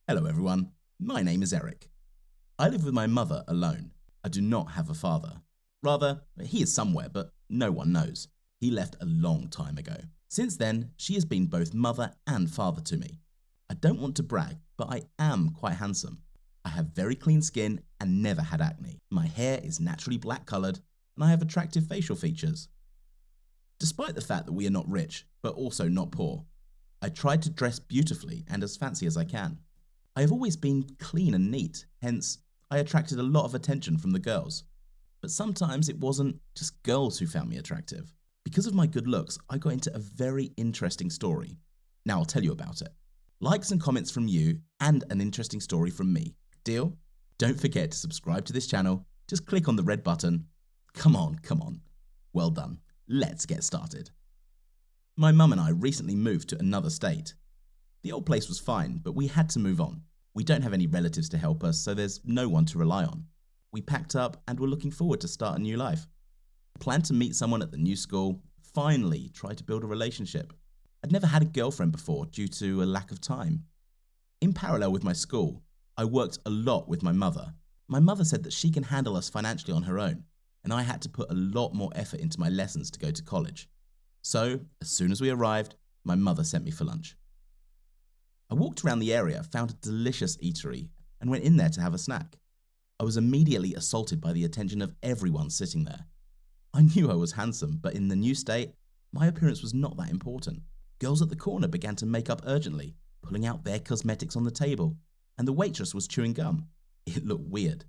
Hello everyone, my name is Eric. I live with my mother alone. I do not have a father. Rather, he is somewhere, but no one knows. He left a long time ago. Since then, she has been both mother and father to me. I don't want to brag, but I am quite handsome. I have very clean skin and never had acne. My hair is naturally black coloured and I have attractive facial features. Despite the fact that we are not rich, but also not poor, I try to dress beautifully and as fancy as I can. I have always been clean and neat, hence I attracted a lot of attention from the girls. But sometimes it wasn't just girls who found me attractive. Because of my good looks, I got into a very interesting story. Now I'll tell you about it. Likes and comments from you and an interesting story from me. Deal? Don't forget to subscribe to this channel. Just click on the red button. Come on. Well done. Let's get started. My mum and I recently moved to another state. The old place was fine, but we had to move on. We don't have any relatives to help us, so there's no one to rely on. We packed up and were looking forward to start a new life. Planned to meet someone at the new school, finally tried to build a relationship. I'd never had a girlfriend before due to a lack of time. In parallel with my school, I worked a lot with my mother. My mother said that she can handle us financially on her own, and I had to put a lot more effort into my lessons to go to college. So, as soon as we arrived, my mother sent me for lunch. I walked around the area, found a delicious eatery, and went in there to have a snack. I was immediately assaulted by the attention of everyone sitting there. I knew I was handsome, but in the new state, my appearance was not that important. Girls at the corner began to make up urgently, pulling out their cosmetics on the table, and the waitress was chewing gum. It looked weird.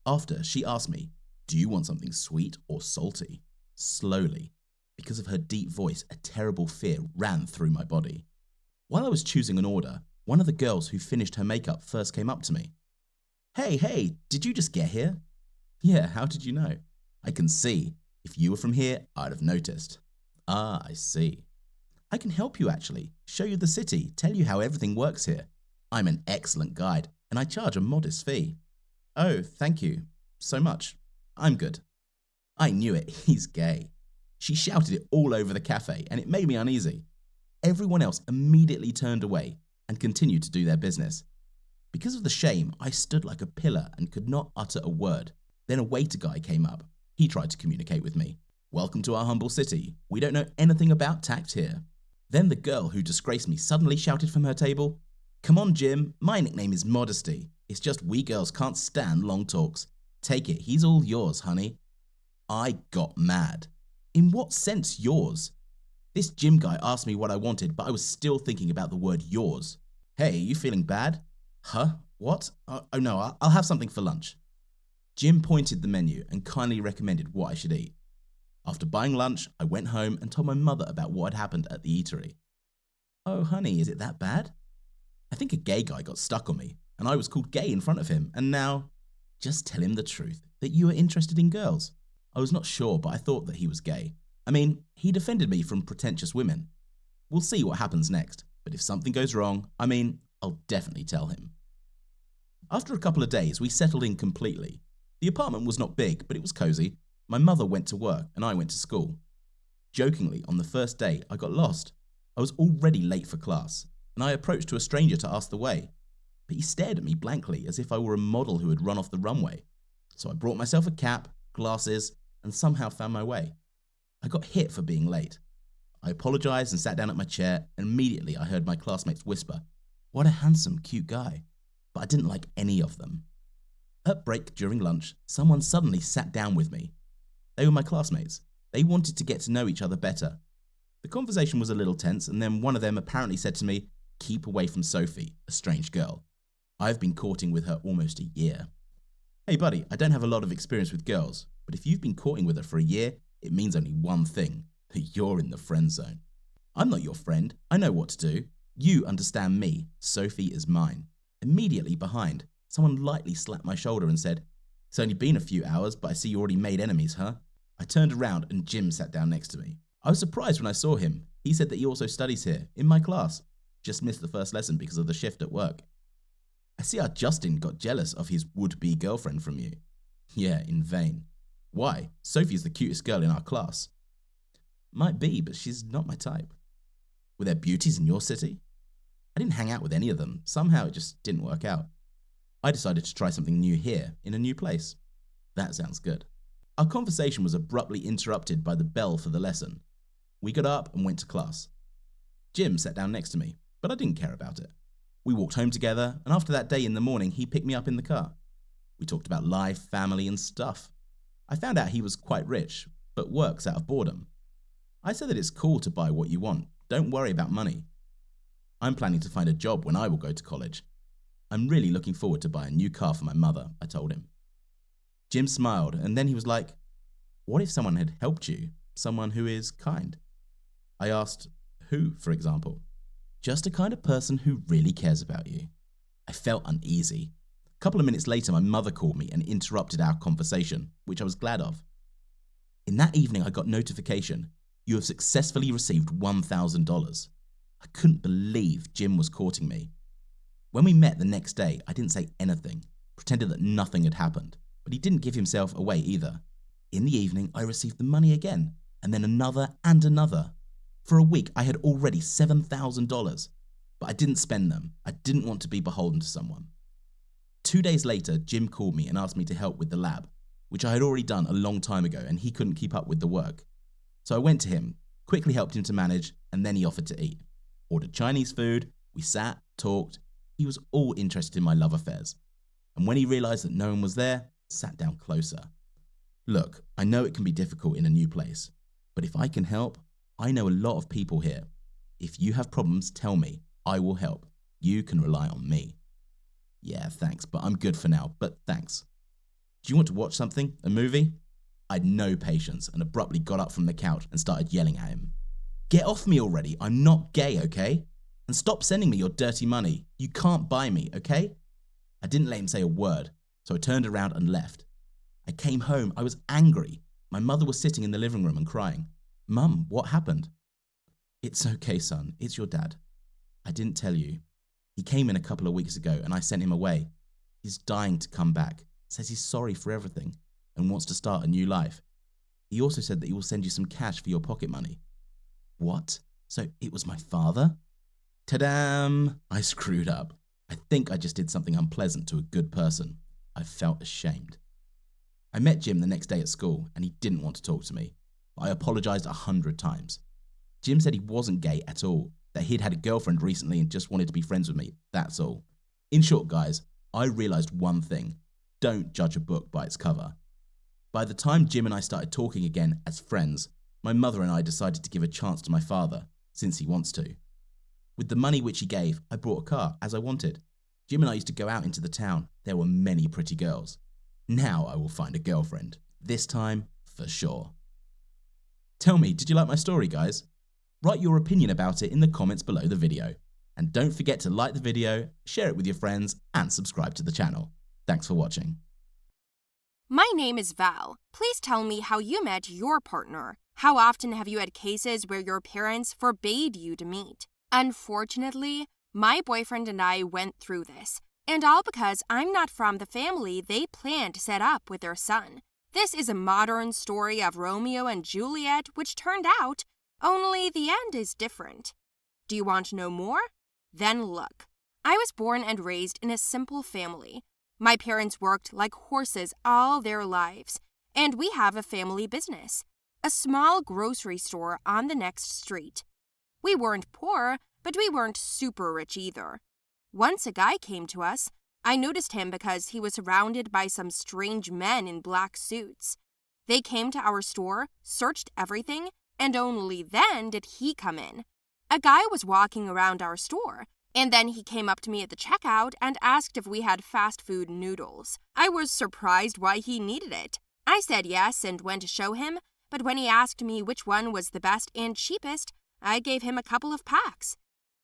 After, she asked me, "Do you want something sweet or salty?" Slowly. Because of her deep voice, a terrible fear ran through my body. While I was choosing an order, one of the girls who finished her makeup first came up to me. Hey, did you just get here?" "Yeah, how did you know?" "I can see. If you were from here, I'd have noticed." "Ah, I see." "I can help you actually, show you the city, tell you how everything works here. I'm an excellent guide, and I charge a modest fee." "Oh, thank you so much. I'm good." I knew it, he's gay. She shouted it all over the cafe, and it made me uneasy. Everyone else immediately turned away and continued to do their business. Because of the shame, I stood like a pillar and could not utter a word. Then a waiter guy came up. He tried to communicate with me. "Welcome to our humble city. We don't know anything about tact here." Then the girl who disgraced me suddenly shouted from her table, "Come on, Jim, my nickname is Modesty. It's just we girls can't stand long talks. Take it, he's all yours, honey." I got mad. In what sense yours? This gym guy asked me what I wanted, but I was still thinking about the word yours. "Hey, you feeling bad?" "Huh? What? Oh no, I'll have something for lunch." Jim pointed the menu and kindly recommended what I should eat. After buying lunch, I went home and told my mother about what had happened at the eatery. "Oh honey, is it that bad?" "I think a gay guy got stuck on me, and I was called gay in front of him, and now—" "Just tell him the truth, that you are interested in girls." I was not sure, but I thought that he was gay. I mean, he defended me from pretentious women. We'll see what happens next, but if something goes wrong, I'll definitely tell him. After a couple of days, we settled in completely. The apartment was not big, but it was cozy. My mother went to work and I went to school. Jokingly, on the first day, I got lost. I was already late for class, and I approached to a stranger to ask the way. But he stared at me blankly as if I were a model who had run off the runway. So I brought myself a cap, glasses, and somehow found my way. I got hit for being late. I apologized and sat down at my chair, and immediately I heard my classmates whisper, "What a handsome, cute guy." But I didn't like any of them. At break during lunch, someone suddenly sat down with me. They were my classmates. They wanted to get to know each other better. The conversation was a little tense, and then one of them apparently said to me, "Keep away from Sophie, a strange girl. I've been courting with her almost a year." "Hey buddy, I don't have a lot of experience with girls, but if you've been courting with her for a year, it means only one thing, that you're in the friend zone. I'm not your friend, I know what to do. You understand me, Sophie is mine." Immediately behind, someone lightly slapped my shoulder and said, "It's only been a few hours, but I see you already made enemies, huh?" I turned around and Jim sat down next to me. I was surprised when I saw him. He said that he also studies here, in my class. Just missed the first lesson because of the shift at work. "I see how Justin got jealous of his would-be girlfriend from you." "Yeah, in vain." "Why? Sophie's the cutest girl in our class." "Might be, but she's not my type." "Were there beauties in your city?" I didn't hang out with any of them. Somehow it just didn't work out. I decided to try something new here, in a new place. That sounds good. Our conversation was abruptly interrupted by the bell for the lesson. We got up and went to class. Jim sat down next to me, but I didn't care about it. We walked home together, and after that day in the morning, he picked me up in the car. We talked about life, family, and stuff. I found out he was quite rich, but works out of boredom. I said that it's cool to buy what you want. Don't worry about money. I'm planning to find a job when I will go to college. I'm really looking forward to buying a new car for my mother, I told him. Jim smiled, and then he was like, "What if someone had helped you? Someone who is kind?" I asked, "Who, for example?" "Just a kind of person who really cares about you." I felt uneasy. A couple of minutes later, my mother called me and interrupted our conversation, which I was glad of. In that evening, I got notification, "You have successfully received $1,000. I couldn't believe Jim was courting me. When we met the next day, I didn't say anything, pretended that nothing had happened, but he didn't give himself away either. In the evening, I received the money again, and then another and another. For a week, I had already $7,000, but I didn't spend them. I didn't want to be beholden to someone. 2 days later, Jim called me and asked me to help with the lab, which I had already done a long time ago, and he couldn't keep up with the work. So I went to him, quickly helped him to manage, and then he offered to eat. Ordered Chinese food, we sat, talked. He was all interested in my love affairs. And when he realized that no one was there, sat down closer. Look, I know it can be difficult in a new place, but if I can help, I know a lot of people here. If you have problems, tell me. I will help. You can rely on me. Yeah, thanks, but I'm good for now, but thanks. Do you want to watch something? A movie? I had no patience and abruptly got up from the couch and started yelling at him. Get off me already. I'm not gay, okay? And stop sending me your dirty money. You can't buy me, okay? I didn't let him say a word, so I turned around and left. I came home. I was angry. My mother was sitting in the living room and crying. "Mum, what happened?" "It's okay, son. It's your dad. I didn't tell you. He came in a couple of weeks ago and I sent him away. He's dying to come back. Says he's sorry for everything and wants to start a new life. He also said that he will send you some cash for your pocket money." What? So it was my father? Ta-dam! I screwed up. I think I just did something unpleasant to a good person. I felt ashamed. I met Jim the next day at school and he didn't want to talk to me. I apologized 100 times. Jim said he wasn't gay at all, that he'd had a girlfriend recently and just wanted to be friends with me, that's all. In short, guys, I realized one thing. Don't judge a book by its cover. By the time Jim and I started talking again as friends, my mother and I decided to give a chance to my father, since he wants to. With the money which he gave, I bought a car, as I wanted. Jim and I used to go out into the town. There were many pretty girls. Now I will find a girlfriend. This time, for sure. Tell me, did you like my story, guys? Write your opinion about it in the comments below the video. And don't forget to like the video, share it with your friends, and subscribe to the channel. Thanks for watching. My name is Val. Please tell me how you met your partner. How often have you had cases where your parents forbade you to meet? Unfortunately, my boyfriend and I went through this, and all because I'm not from the family they planned to set up with their son. This is a modern story of Romeo and Juliet, which turned out, only the end is different. Do you want to know more? Then look. I was born and raised in a simple family. My parents worked like horses all their lives, and we have a family business, a small grocery store on the next street. We weren't poor, but we weren't super rich either. Once a guy came to us. I noticed him because he was surrounded by some strange men in black suits. They came to our store, searched everything, and only then did he come in. A guy was walking around our store, and then he came up to me at the checkout and asked if we had fast food noodles. I was surprised why he needed it. I said yes and went to show him, but when he asked me which one was the best and cheapest, I gave him a couple of packs.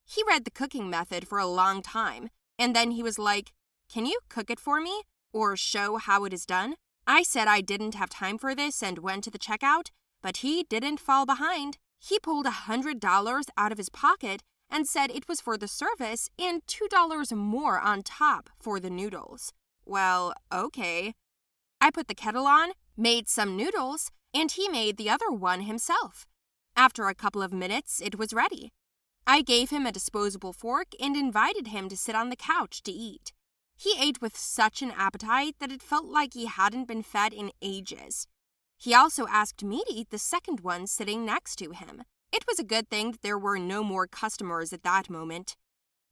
He read the cooking method for a long time, and then he was like, "Can you cook it for me? Or show how it is done?" I said I didn't have time for this and went to the checkout, but he didn't fall behind. He pulled $100 out of his pocket and said it was for the service and $2 more on top for the noodles. Well, okay. I put the kettle on, made some noodles, and he made the other one himself. After a couple of minutes, it was ready. I gave him a disposable fork and invited him to sit on the couch to eat. He ate with such an appetite that it felt like he hadn't been fed in ages. He also asked me to eat the second one sitting next to him. It was a good thing that there were no more customers at that moment.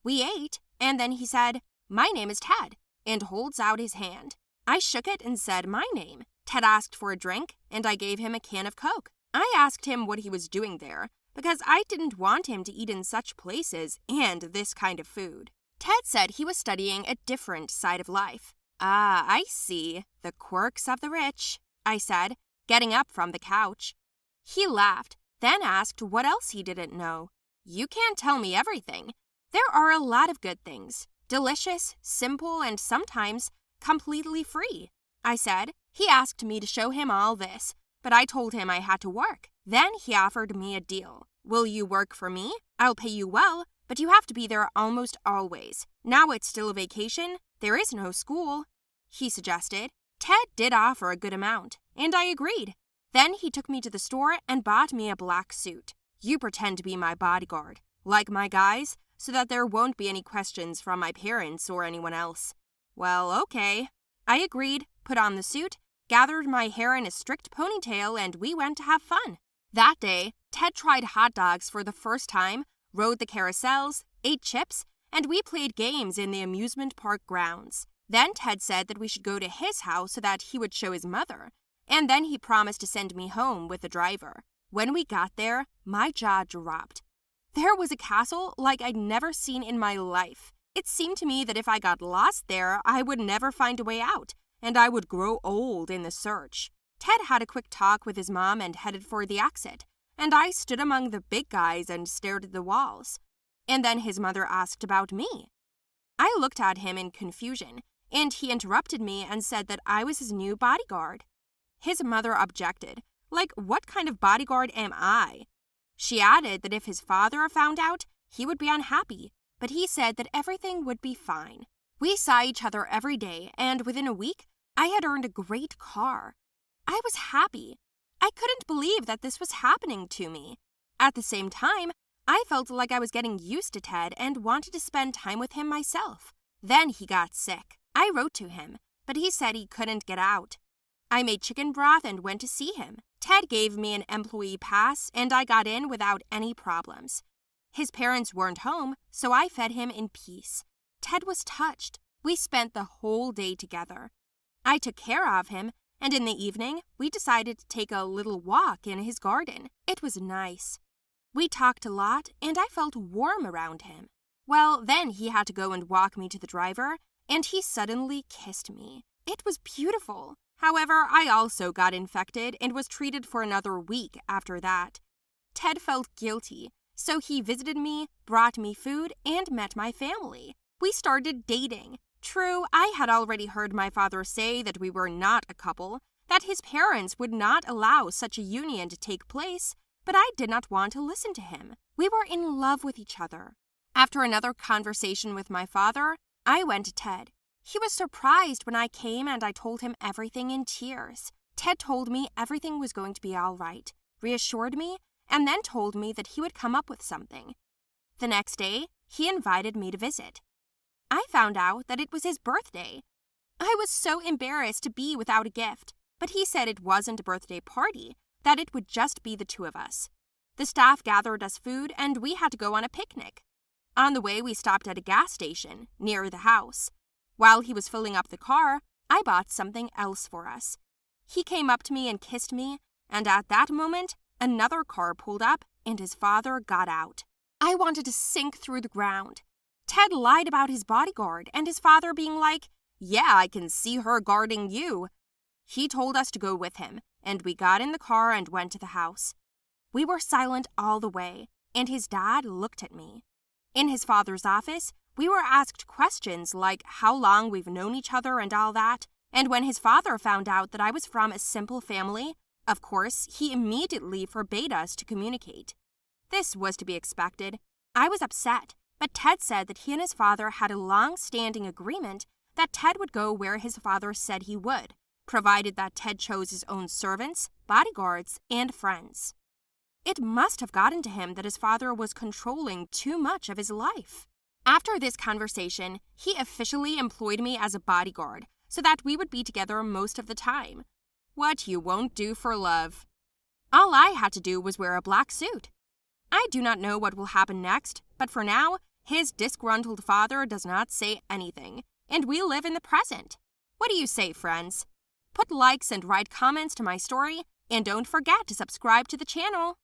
We ate, and then he said, "My name is Ted," and holds out his hand. I shook it and said my name. Ted asked for a drink, and I gave him a can of Coke. I asked him what he was doing there, because I didn't want him to eat in such places and this kind of food. Ted said he was studying a different side of life. "Ah, I see. The quirks of the rich," I said, getting up from the couch. He laughed, then asked what else he didn't know. "You can't tell me everything. There are a lot of good things. Delicious, simple, and sometimes completely free," I said. He asked me to show him all this, but I told him I had to work. Then he offered me a deal. "Will you work for me? I'll pay you well, but you have to be there almost always. Now it's still a vacation. There is no school," he suggested. Ted did offer a good amount, and I agreed. Then he took me to the store and bought me a black suit. "You pretend to be my bodyguard, like my guys, so that there won't be any questions from my parents or anyone else." Well, okay. I agreed, put on the suit, gathered my hair in a strict ponytail, and we went to have fun. That day, Ted tried hot dogs for the first time, rode the carousels, ate chips, and we played games in the amusement park grounds. Then Ted said that we should go to his house so that he would show his mother, and then he promised to send me home with the driver. When we got there, my jaw dropped. There was a castle like I'd never seen in my life. It seemed to me that if I got lost there, I would never find a way out, and I would grow old in the search. Ted had a quick talk with his mom and headed for the exit, and I stood among the big guys and stared at the walls. And then his mother asked about me. I looked at him in confusion, and he interrupted me and said that I was his new bodyguard. His mother objected. Like, what kind of bodyguard am I? She added that if his father found out, he would be unhappy, but he said that everything would be fine. We saw each other every day, and within a week, I had earned a great car. I was happy. I couldn't believe that this was happening to me. At the same time, I felt like I was getting used to Ted and wanted to spend time with him myself. Then he got sick. I wrote to him, but he said he couldn't get out. I made chicken broth and went to see him. Ted gave me an employee pass, and I got in without any problems. His parents weren't home, so I fed him in peace. Ted was touched. We spent the whole day together. I took care of him, and in the evening, we decided to take a little walk in his garden. It was nice. We talked a lot, and I felt warm around him. Well, then he had to go and walk me to the driver, and he suddenly kissed me. It was beautiful. However, I also got infected and was treated for another week after that. Ted felt guilty, so he visited me, brought me food, and met my family. We started dating. True, I had already heard my father say that we were not a couple, that his parents would not allow such a union to take place, but I did not want to listen to him. We were in love with each other. After another conversation with my father, I went to Ted. He was surprised when I came and I told him everything in tears. Ted told me everything was going to be all right, reassured me, and then told me that he would come up with something. The next day, he invited me to visit. I found out that it was his birthday. I was so embarrassed to be without a gift, but he said it wasn't a birthday party, that it would just be the two of us. The staff gathered us food and we had to go on a picnic. On the way, we stopped at a gas station near the house. While he was filling up the car, I bought something else for us. He came up to me and kissed me, and at that moment, another car pulled up and his father got out. I wanted to sink through the ground. Ted lied about his bodyguard and his father being like, "Yeah, I can see her guarding you." He told us to go with him, and we got in the car and went to the house. We were silent all the way, and his dad looked at me. In his father's office, we were asked questions like how long we've known each other and all that, and when his father found out that I was from a simple family, of course, he immediately forbade us to communicate. This was to be expected. I was upset, but Ted said that he and his father had a long-standing agreement that Ted would go where his father said he would, provided that Ted chose his own servants, bodyguards, and friends. It must have gotten to him that his father was controlling too much of his life. After this conversation, he officially employed me as a bodyguard so that we would be together most of the time. What you won't do for love. All I had to do was wear a black suit. I do not know what will happen next, but for now, his disgruntled father does not say anything, and we live in the present. What do you say, friends? Put likes and write comments to my story, and don't forget to subscribe to the channel.